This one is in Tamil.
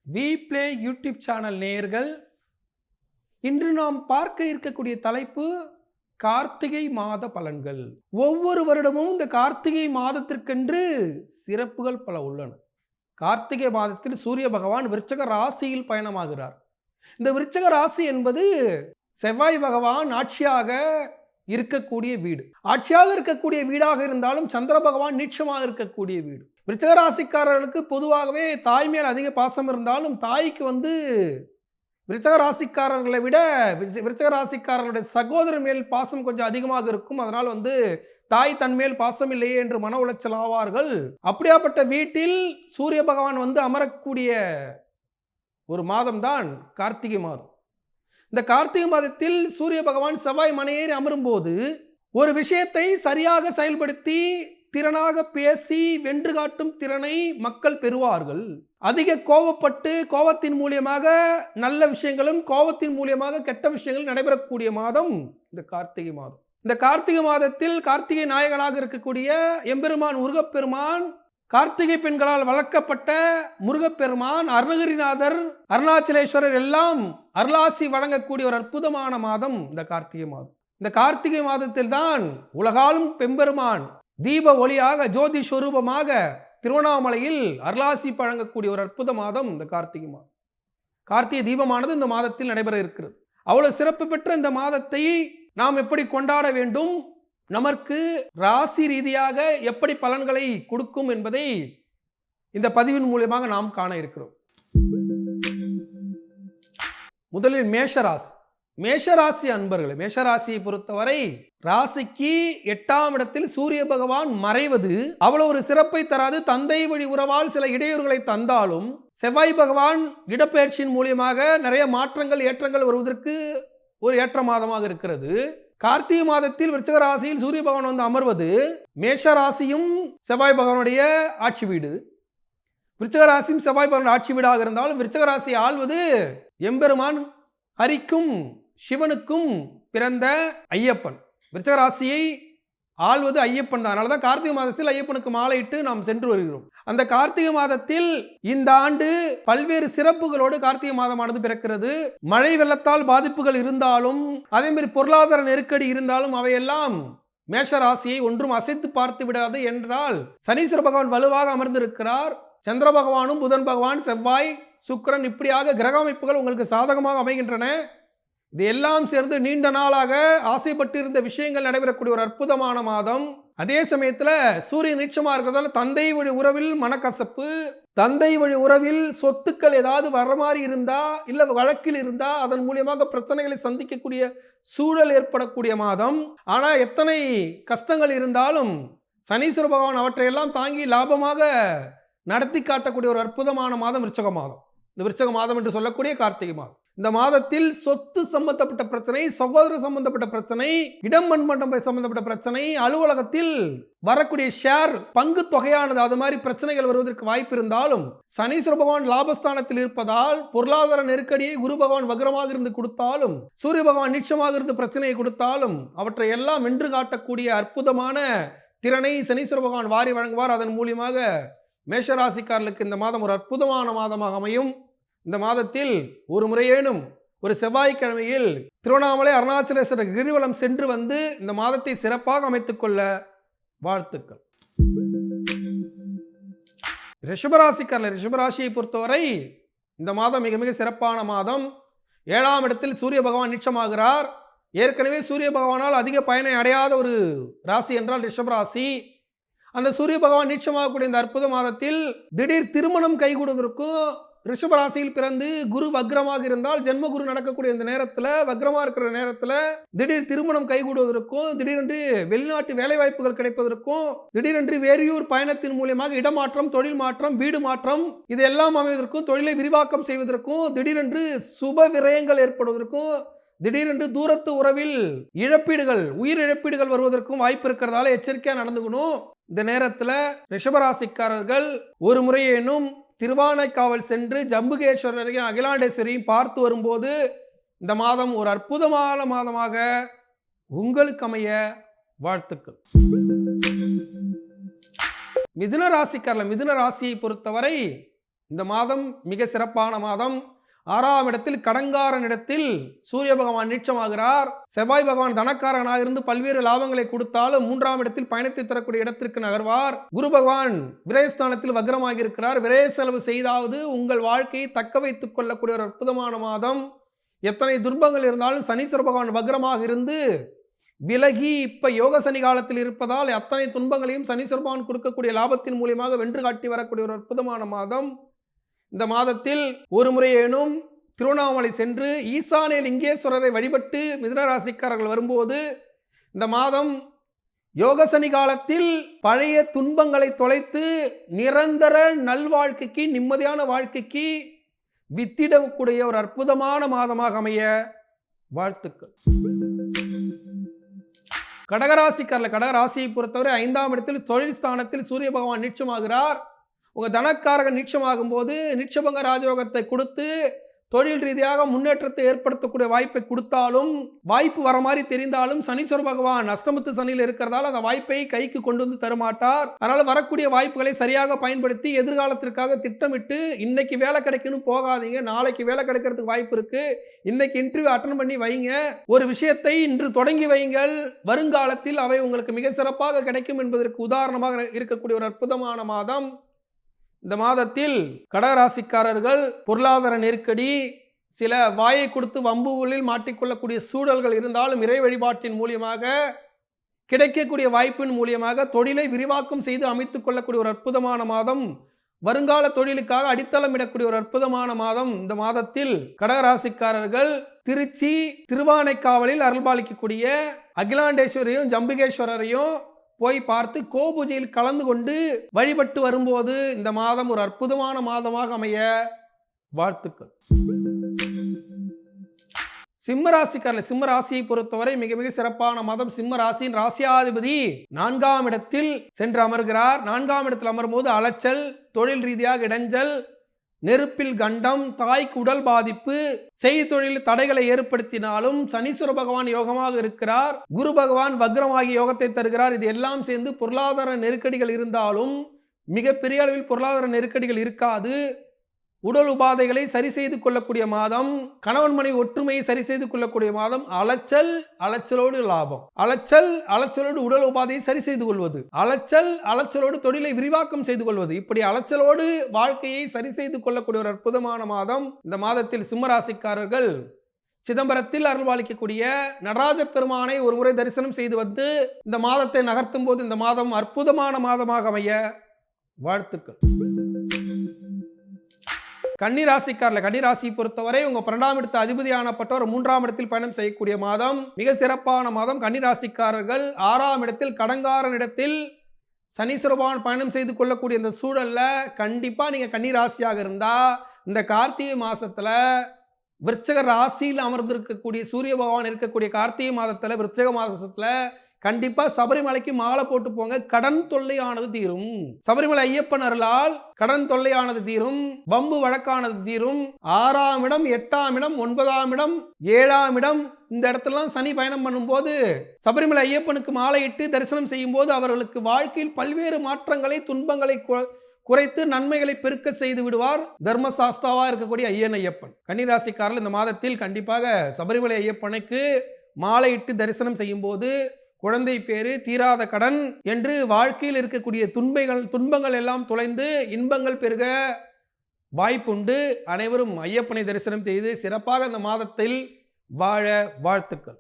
வி பிளே யூடியூப் சேனல் நேயர்கள், இன்று நாம் பார்க்க இருக்கக்கூடிய தலைப்பு கார்த்திகை மாத பலன்கள். ஒவ்வொரு வருடமும் இந்த கார்த்திகை மாதத்திற்கென்று சிறப்புகள் பல உள்ளன. கார்த்திகை மாதத்தில் சூரிய பகவான் விருச்சக ராசியில் பயணமாகிறார். இந்த விருச்சக ராசி என்பது செவ்வாய் பகவான் ஆட்சியாக இருக்கக்கூடிய வீடு. ஆட்சியாக இருக்கக்கூடிய வீடாக இருந்தாலும் சந்திர பகவான் நீட்சமாக இருக்கக்கூடிய வீடு. விருச்சக ராசிக்காரர்களுக்கு பொதுவாகவே தாய் மேல் அதிக பாசம் இருந்தாலும் தாய்க்கு விருச்சக ராசிக்காரர்களை விட விருச்சக ராசிக்காரர்களுடைய சகோதரர் மேல் பாசம் கொஞ்சம் அதிகமாக இருக்கும். அதனால் தாய் தன் மேல் பாசம் இல்லையே என்று மன உளைச்சல் ஆவார்கள். அப்படியாப்பட்ட வீட்டில் சூரிய பகவான் அமரக்கூடிய ஒரு மாதம்தான் கார்த்திகை மாதம். இந்த கார்த்திகை மாதத்தில் சூரிய பகவான் செவ்வாய் மனையேறி அமரும்போது ஒரு விஷயத்தை சரியாக செயல்படுத்தி திறனாக பேசி வென்று காட்டும் திறனை மக்கள் பெறுவார்கள். அதிக கோபப்பட்டு கோபத்தின் மூலியமாக நல்ல விஷயங்களும் கோபத்தின் மூலியமாக கெட்ட விஷயங்களும் நடைபெறக்கூடிய மாதம் இந்த கார்த்திகை மாதம். இந்த கார்த்திகை மாதத்தில் கார்த்திகை நாயகனாக இருக்கக்கூடிய எம்பெருமான் முருகப்பெருமான், கார்த்திகை பெண்களால் வளர்க்கப்பட்ட முருகப்பெருமான், அருணகிரிநாதர், அருணாச்சலேஸ்வரர் எல்லாம் அருளாசி வழங்கக்கூடிய ஒரு அற்புதமான மாதம் இந்த கார்த்திகை மாதம். இந்த கார்த்திகை மாதத்தில் தான் உலகாலும் பெம்பெருமான் தீப ஒளியாக ஜோதி ஸ்வரூபமாக திருவண்ணாமலையில் அருளாசி வழங்கக்கூடிய ஒரு அற்புத மாதம் இந்த கார்த்திகை மாதம். கார்த்திகை தீபமானது இந்த மாதத்தில் நடைபெற இருக்கிறது. அவ்வளவு சிறப்பு பெற்ற இந்த மாதத்தை நாம் எப்படி கொண்டாட வேண்டும், நமக்கு ராசி ரீதியாக எப்படி பலன்களை கொடுக்கும் என்பதை இந்த பதிவின் மூலமாக நாம் காண இருக்கிறோம். முதலில் மேஷராசி. மேஷராசி அன்பர்களே, மேஷராசியை பொறுத்தவரை ராசிக்கு 8ஆம் இடத்தில் சூரிய பகவான் மறைவது அவ்வளவு ஒரு சிறப்பை தராது. தந்தை வழி உறவால் சில இடையூறுகளை தந்தாலும் செவ்வாய் பகவான் இடப்பெயர்ச்சியின் மூலியமாக நிறைய மாற்றங்கள் ஏற்றங்கள் வருவதற்கு ஒரு ஏற்ற மாதமாக இருக்கிறது. கார்த்திகை மாதத்தில் விருச்சிக ராசியில் சூரிய பகவான் அமர்வது மேஷ ராசியும் செவ்வாய் பகவானுடைய ஆட்சி வீடு. விருச்சிக ராசியும் செவ்வாய் பகவான் ஆட்சி வீடாக இருந்தாலும் விருச்சிக ராசியை ஆள்வது எம்பெருமான் ஹரிக்கும் சிவனுக்கும் பிறந்த ஐயப்பன். விருச்சிக ராசியை ஆள்வது ஐயப்பன் தான். அதனால தான் கார்த்திகை மாதத்தில் ஐயப்பனுக்கு மாலையிட்டு நாம் சென்று வருகிறோம். அந்த கார்த்திகை மாதத்தில் இந்த ஆண்டு பல்வேறு சிறப்புகளோடு கார்த்திகை மாதமானது பிறக்கிறது. மழை வெள்ளத்தால் பாதிப்புகள் இருந்தாலும் அதே மாதிரி பொருளாதார நெருக்கடி இருந்தாலும் அவையெல்லாம் மேஷ ராசியை ஒன்றும் அசைத்து பார்த்து விடாது. என்றால் சனீஸ்வர பகவான் வலுவாக அமர்ந்திருக்கிறார். சந்திர பகவானும் புதன் பகவான் செவ்வாய் சுக்கிரன் இப்படியாக கிரக அமைப்புகள் உங்களுக்கு சாதகமாக அமைகின்றன. இது எல்லாம் சேர்ந்து நீண்ட நாளாக ஆசைப்பட்டிருந்த விஷயங்கள் நடைபெறக்கூடிய ஒரு அற்புதமான மாதம். அதே சமயத்தில் சூரியன் நீச்சமாக இருக்கிறதால தந்தை வழி உறவில் மனக்கசப்பு, தந்தை வழி உறவில் சொத்துக்கள் ஏதாவது வர மாதிரி இருந்தா இல்லை வழக்கில் இருந்தா அதன் மூலியமாக பிரச்சனைகளை சந்திக்கக்கூடிய சூழல் ஏற்படக்கூடிய மாதம். ஆனால் எத்தனை கஷ்டங்கள் இருந்தாலும் சனீஸ்வர பகவான் அவற்றையெல்லாம் தாங்கி லாபமாக நடத்தி காட்டக்கூடிய ஒரு அற்புதமான மாதம் விருச்சிக மாதம். இந்த விருச்சிக மாதம் என்று சொல்லக்கூடிய கார்த்திகை மாதம். இந்த மாதத்தில் சொத்து சம்பந்தப்பட்ட பிரச்சனை, சகோதர சம்பந்தப்பட்ட பிரச்சனை, இடம் மண்மண்டம் சம்பந்தப்பட்ட பிரச்சனை, அலுவலகத்தில் வரக்கூடிய ஷேர் பங்கு தொகையானது அது மாதிரி பிரச்சனைகள் வருவதற்கு வாய்ப்பு இருந்தாலும் சனீஸ்வர பகவான் லாபஸ்தானத்தில் இருப்பதால் பொருளாதார நெருக்கடியை குரு பகவான் வக்ரமாக இருந்து கொடுத்தாலும் சூரிய பகவான் நீட்சமாக இருந்து பிரச்சனையை கொடுத்தாலும் அவற்றை எல்லாம் வென்று காட்டக்கூடிய அற்புதமான திறனை சனீஸ்வர பகவான் வாரி வழங்குவார். அதன் மூலியமாக மேஷராசிக்காரர்களுக்கு இந்த மாதம் ஒரு அற்புதமான மாதமாக அமையும். இந்த மாதத்தில் ஒரு முறையேனும் ஒரு செவ்வாய்க்கிழமையில் திருவண்ணாமலை அருணாச்சலேஸ்வரர் கிரிவலம் சென்று இந்த மாதத்தை சிறப்பாக அமைத்துக் கொள்ள வாழ்த்துக்கள். ரிஷபராசிக்காரர்கள், ரிஷபராசியை பொறுத்தவரை இந்த மாதம் மிக மிக சிறப்பான மாதம். 7ஆம் இடத்தில் சூரிய பகவான் நீட்சமாகிறார். ஏற்கனவே சூரிய பகவானால் அதிக பயனை அடையாத ஒரு ராசி என்றால் ரிஷபராசி. அந்த சூரிய பகவான் நீட்சமாகக்கூடிய இந்த அற்புத மாதத்தில் திடீர் திருமணம் கைகூடுவதற்கும், ரிஷபராசியில் பிறந்து குரு வக்ரமாக இருந்தால் ஜென்ம குரு நடக்கக்கூடிய இந்த நேரத்தில் வக்ரமாக இருக்கிற நேரத்தில் திடீர் திருமணம் கைகூடுவதற்கும், திடீரென்று வெளிநாட்டு வேலை வாய்ப்புகள் கிடைப்பதற்கும், திடீரென்று வேறியூர் பயணத்தின் மூலியமாக இடமாற்றம், தொழில் மாற்றம், வீடு மாற்றம் இதெல்லாம் அமைவதற்கும், தொழிலை விரிவாக்கம் செய்வதற்கும், திடீரென்று சுப விரயங்கள் ஏற்படுவதற்கும், திடீரென்று தூரத்து உறவில் இழப்பீடுகள், உயிர் இழப்பீடுகள் வருவதற்கும் வாய்ப்பு இருக்கிறதால எச்சரிக்கையாக நடந்துக்கணும். இந்த நேரத்தில் ரிஷபராசிக்காரர்கள் ஒரு முறையேனும் திருவானைக்காவல் சென்று ஜம்புகேஸ்வரரையும் அகிலாண்டேஸ்வரையும் பார்த்து வரும்போது இந்த மாதம் ஒரு அற்புதமான மாதமாக உங்களுக்கு அமைய வாழ்த்துக்கள். மிதுன ராசிக்காரர்கள், மிதுன ராசியை பொறுத்தவரை இந்த மாதம் மிக சிறப்பான மாதம். 6ஆம் இடத்தில் கடங்காரன் இடத்தில் சூரிய பகவான் நீட்சமாகிறார். செவ்வாய் பகவான் தனக்காரனாக இருந்து பல்வேறு லாபங்களை கொடுத்தாலும் 3ஆம் இடத்தில் பயணத்தை தரக்கூடிய இடத்திற்கு நகர்வார். குரு பகவான் விரயஸ்தானத்தில் வக்ரமாக இருக்கிறார். விரய செலவு செய்தாவது உங்கள் வாழ்க்கையை தக்க வைத்துக் கொள்ளக்கூடிய ஒரு அற்புதமான மாதம். எத்தனை துன்பங்கள் இருந்தாலும் சனீஸ்வர பகவான் வக்ரமாக இருந்து விலகி இப்ப யோக சனி காலத்தில் இருப்பதால் அத்தனை துன்பங்களையும் சனீஸ்வர பகவான் கொடுக்கக்கூடிய லாபத்தின் மூலியமாக வென்று காட்டி வரக்கூடிய ஒரு அற்புதமான மாதம். இந்த மாதத்தில் ஒரு முறையேனும் திருவண்ணாமலை சென்று ஈசானிய லிங்கேஸ்வரரை வழிபட்டு மிதுன ராசிக்காரர்கள் வரும்போது இந்த மாதம் யோக சனி காலத்தில் பழைய துன்பங்களை தொலைத்து நிரந்தர நல்வாழ்க்கைக்கு, நிம்மதியான வாழ்க்கைக்கு வித்திடக்கூடிய ஒரு அற்புதமான மாதமாக அமைய வாழ்த்துக்கள். கடகராசிக்காரர்கள், கடகராசியை பொறுத்தவரை 5ஆம் இடத்தில் தொழில் ஸ்தானத்தில் சூரிய பகவான் நீட்சமாகிறார். உங்கள் தனக்காரகன் நீட்சமாகும் போது நீட்சபங்க ராஜயோகத்தை கொடுத்து தொழில் ரீதியாக முன்னேற்றத்தை ஏற்படுத்தக்கூடிய வாய்ப்பை கொடுத்தாலும், வாய்ப்பு வர மாதிரி தெரிந்தாலும் சனீஸ்வர பகவான் அஷ்டமத்து சனியில் இருக்கிறதால அந்த வாய்ப்பை கைக்கு கொண்டு வந்து தருமாட்டார். அதனால வரக்கூடிய வாய்ப்புகளை சரியாக பயன்படுத்தி எதிர்காலத்திற்காக திட்டமிட்டு இன்னைக்கு வேலை கிடைக்கணும் போகாதீங்க, நாளைக்கு வேலை கிடைக்கிறதுக்கு வாய்ப்பு இருக்கு, இன்னைக்கு இன்டர்வியூ அட்டன் பண்ணி வைங்க, ஒரு விஷயத்தை இன்று தொடங்கி வைங்கள், வருங்காலத்தில் அவை உங்களுக்கு மிக சிறப்பாக கிடைக்கும் என்பதற்கு உதாரணமாக இருக்கக்கூடிய ஒரு அற்புதமான மாதம். இந்த மாதத்தில் கடகராசிக்காரர்கள் பொருளாதார நெருக்கடி, சில வாயை கொடுத்து வம்புகளில் மாட்டிக்கொள்ளக்கூடிய சூழல்கள் இருந்தாலும் இறை வழிபாட்டின் மூலியமாக கிடைக்கக்கூடிய வாய்ப்பின் மூலியமாக தொழிலை விரிவாக்கம் செய்து அமைத்துக் கொள்ளக்கூடிய ஒரு அற்புதமான மாதம். வருங்கால தொழிலுக்காக அடித்தளம் இடக்கூடிய ஒரு அற்புதமான மாதம். இந்த மாதத்தில் கடகராசிக்காரர்கள் திருச்சி திருவானைக்காவலில் அருள்பாலிக்கக்கூடிய அகிலாண்டேஸ்வரையும் ஜம்புகேஸ்வரரையும் போய் பார்த்து கோபூஜையில் கலந்து கொண்டு வழிபட்டு வரும்போது இந்த மாதம் ஒரு அற்புதமான மாதமாக அமைய வாழ்த்துக்கள். சிம்மராசிக்காரர்கள், சிம்ம ராசியை பொறுத்தவரை மிக மிக சிறப்பான மாதம். சிம்ம ராசியின் ராசியாதிபதி 4ஆம் இடத்தில் சென்று அமர்கிறார். 4ஆம் இடத்தில் அமரும் போது அலைச்சல், தொழில் ரீதியாக இடைஞ்சல், நெருப்பில் கண்டம், தாய்க்கு உடல் பாதிப்பு, செய்தொழில் தடைகளை ஏற்படுத்தினாலும் சனீஸ்வர பகவான் யோகமாக இருக்கிறார். குரு பகவான் வக்ரமாகி யோகத்தை தருகிறார். இது எல்லாம் சேர்ந்து பொருளாதார நெருக்கடிகள் இருந்தாலும் மிகப்பெரிய அளவில் பொருளாதார நெருக்கடிகள் இருக்காது. உடல் உபாதைகளை சரி செய்து கொள்ளக்கூடிய மாதம். கணவன் மனைவி ஒற்றுமையை சரி செய்து கொள்ளக்கூடிய மாதம். அலைச்சல், அலைச்சலோடு லாபம், அலைச்சல், அலைச்சலோடு உடல் உபாதையை சரி செய்து கொள்வது, அலைச்சல், அலைச்சலோடு தொழிலை விரிவாக்கம் செய்து கொள்வது, இப்படி அலைச்சலோடு வாழ்க்கையை சரி செய்து கொள்ளக்கூடிய ஒரு அற்புதமான மாதம். இந்த மாதத்தில் சிம்மராசிக்காரர்கள் சிதம்பரத்தில் அருள்பாலிக்கக்கூடிய நடராஜ பெருமானை ஒரு முறை தரிசனம் செய்து வந்து இந்த மாதத்தை நகர்த்தும் போது இந்த மாதம் அற்புதமான மாதமாக அமைய வாழ்த்துக்கள். கன்னிராசிக்காரர்கள், கன்னிராசியை பொறுத்தவரை உங்க 12ஆம் இடத்து அதிபதியானப்பட்டவர் 3ஆம் இடத்தில் பயணம் செய்யக்கூடிய மாதம். மிக சிறப்பான மாதம். கன்னிராசிக்காரர்கள் 6ஆம் இடத்தில் கடங்காரன் இடத்தில் சனீஸ்வர பகவான் பயணம் செய்து கொள்ளக்கூடிய இந்த சூழல்ல கண்டிப்பா நீங்க கன்னிராசியாக இருந்தா இந்த கார்த்திகை மாசத்துல விருச்சக ராசியில் அமர்ந்திருக்கக்கூடிய சூரிய பகவான் இருக்கக்கூடிய கார்த்திகை மாதத்துல விருச்சக மாசத்துல கண்டிப்பா சபரிமலைக்கு மாலை போட்டு போங்க. கடன் தொல்லையானது தீரும். சபரிமலை ஐயப்பன் அருளால் கடன் தொல்லையானது தீரும், வம்பு வழக்கானது தீரும். 6ஆம் இடம், 8ஆம் இடம், 9ஆம் இடம், 7ஆம் இடம், இந்த இடத்துலலாம் சனி பயணம் பண்ணும்போது சபரிமலை ஐயப்பனுக்கு மாலையிட்டு தரிசனம் செய்யும் போது அவர்களுக்கு வாழ்க்கையில் பல்வேறு மாற்றங்களை, துன்பங்களை குறைத்து நன்மைகளை பெருக்க செய்து விடுவார் தர்மசாஸ்தாவா இருக்கக்கூடிய ஐயன் ஐயப்பன். கன்னிராசிக்காரர்கள் இந்த மாதத்தில் கண்டிப்பாக சபரிமலை ஐயப்பனுக்கு மாலையிட்டு தரிசனம் செய்யும் போது குழந்தை பேரு, தீராத கடன் என்று வாழ்க்கையில் இருக்கக்கூடிய துன்பங்கள் எல்லாம் தொலைந்து இன்பங்கள் பெருக வாய்ப்புண்டு. அனைவரும் ஐயப்பனை தரிசனம் செய்து சிறப்பாக இந்த மாதத்தில் வாழ வாழ்த்துக்கள்.